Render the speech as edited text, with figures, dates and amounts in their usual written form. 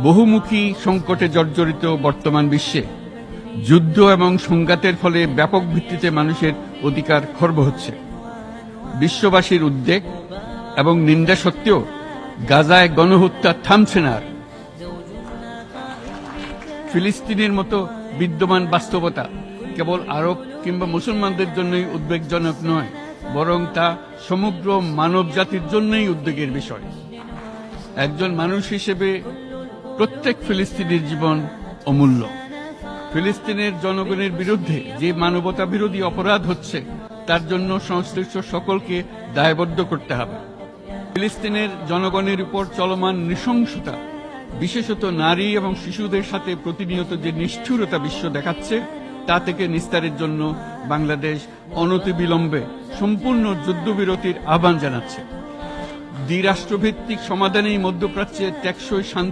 বহুমুখী সংকটে জর্জরিত বর্তমান বিশ্বে যুদ্ধ এবং সংঘাতের ফলে ব্যাপক ভিত্তিতে মানুষের অধিকার খর্ব হচ্ছে। বিশ্ববাসীর উদ্বেগ এবং নিন্দা সত্ত্বেও গাজায় গণহত্যা থামছে না। ফিলিস্তিনের মতো বিদ্যমান বাস্তবতা কেবল আরব কিংবা মুসলমানদের জন্যই উদ্বেগজনক নয়, বরং তা সমগ্র মানব জাতির জন্যই উদ্বেগের বিষয়। একজন মানুষ হিসেবে প্রত্যেক ফিলিস্তিনির জীবন অমূল্য। ফিলিস্তিনের জনগণের বিরুদ্ধে যে মানবতা বিরোধী অপরাধ হচ্ছে তার জন্য সংশ্লিষ্ট সকলকে দায়বদ্ধ করতে হবে। ফিলিস্তিনের জনগণের উপর চলমান নৃশংসতা, বিশেষত নারী এবং শিশুদের সাথে প্রতিনিয়ত যে নিষ্ঠুরতা বিশ্ব দেখাচ্ছে, তা থেকে নিস্তারের জন্য বাংলাদেশ অনতিবিলম্বে সম্পূর্ণ যুদ্ধবিরতির আহ্বান জানাচ্ছে। দ্বিরাষ্ট্রভিত্তিক সমাধানেই মধ্যপ্রাচ্যে টেকসই শান্তি